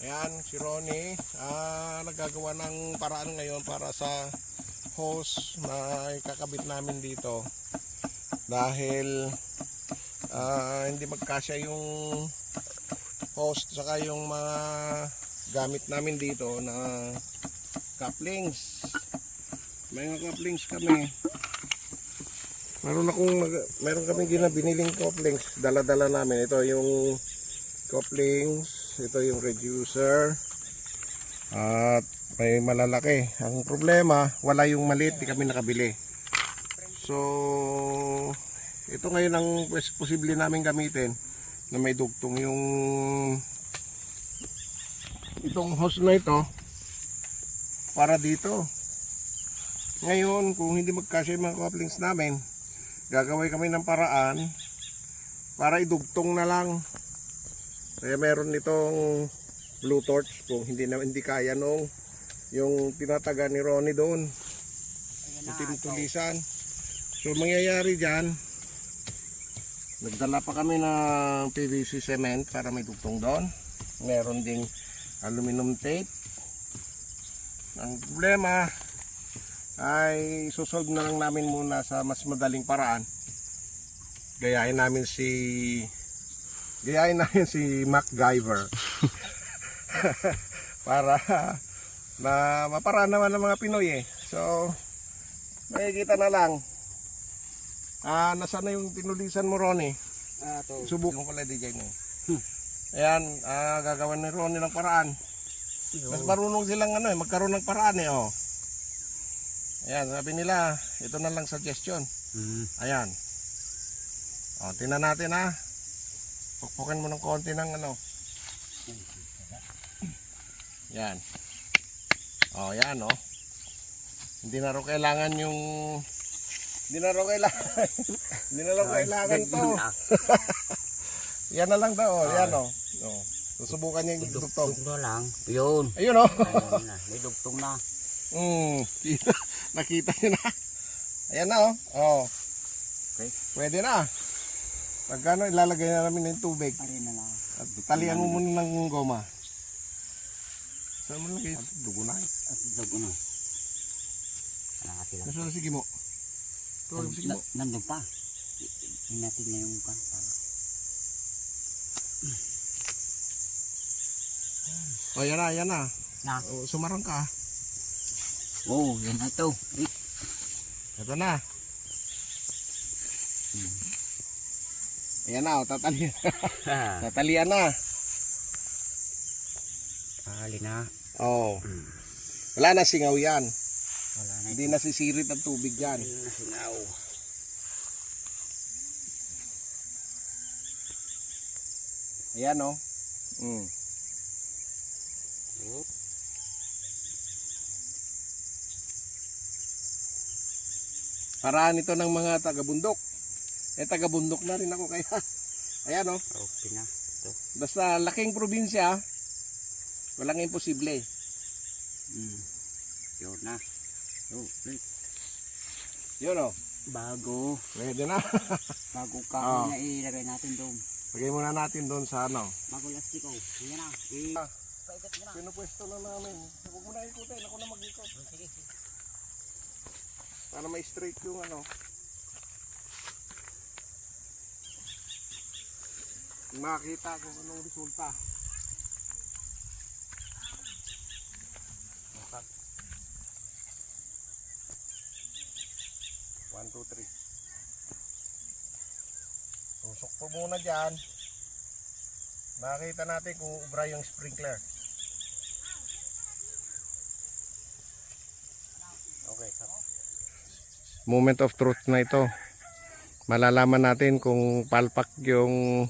Ayan, si Ronnie nagagawa ng paraan ngayon para sa hose na ikakabit namin dito. Dahil hindi magkasya yung hose saka yung mga gamit namin dito na couplings. May mga couplings kami. Meron kaming biniling couplings. Dala-dala namin. Ito yung couplings. Ito yung reducer. At may malalaki. Ang problema, wala yung maliit. Di kami nakabili. So, ito ngayon ang posible namin gamitin na may dugtong yung itong hose na ito para dito. Ngayon, kung hindi magkasya yung mga couplings namin, gagawin kami ng paraan para idugtong na lang. Kaya meron nitong blue torch kung hindi kaya nung yung tinataga ni Ronnie doon. Yung tinutulisan. So mangyayari dyan, nagdala pa kami ng PVC cement para may dugtong doon. Meron ding aluminum tape. Ang problema ay susolve na lang namin muna sa mas madaling paraan. Gayahin namin si MacGyver para na maparaan naman ng mga Pinoy eh. So makikita na lang. Nasaan na yung tinulisan mo, Ronnie? Subukan ko lang DJ mo. Ayan, gagawin ni Ronnie ng paraan. Mas marunong silang magkaroon ng paraan eh. Oh. Ayan, sabi nila, ito na lang suggestion. Ayan. O, tingnan natin ha. Pukpukin mo ng konti ng Yan. O, yan o. Hindi na rin kailangan yung... Hindi na rin kailangan to. Yan na lang daw. Yan o. Susubukan niya yung dugtong. Dugtong na lang. Yun. Ayun o. May dugtong na. Nakita niyo na. Ayan na o. Okay. Pwede na. Pagkano ilalagay na namin ng tubig. Arin na lang. At talian mo muna ng goma. Saan mo lagay? Dugo na. At dugo na. Kalahati lang. Nasaan na sige mo? Sige mo. Nandun pa. Hinatin na yung kan. O yan na. Na. Sumarang ka. Oh, yan na ito. Ito na. Ayan na, tatalian. Tatalian na. Tali na. Wala na singaw yan. Wala na. Hindi nasisirit ang tubig yan. Hindi na singaw. Ayan o. Paraan ito ng mga taga-bundok. Taga-bundok na rin ako kaya. Ayan o. Okay na. Ito. Basta laking probinsya, walang imposible. Yun na. Yun o. Bago. Pwede na. Bagong kahoy na ilagay natin doon. Lagay muna natin doon sa Bagong lastiko. Yan na. Pinupwesto na namin. Huwag mo na ikutin. Ako na mag-ikot. Sige. Para may straight yung makita kung anong resulta. Okay. 1, 2, 3. Tusok po muna dyan. Makita natin kung ubra yung sprinkler. Okay. Moment of truth na ito. Malalaman natin kung palpak yung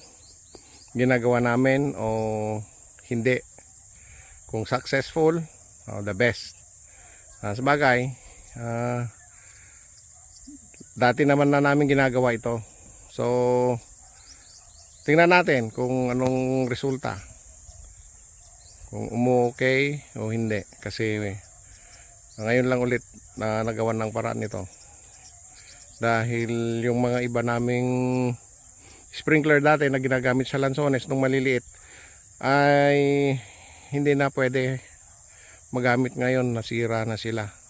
ginagawa namin o hindi. Kung successful, the best. Sabagay, dati naman na namin ginagawa ito. So, tingnan natin kung anong resulta. Kung okay o hindi. Kasi ngayon lang ulit na nagawa ng paraan nito. Dahil yung mga iba naming sprinkler dati na ginagamit sa lansones nung maliliit ay hindi na pwede magamit ngayon, nasira na sila.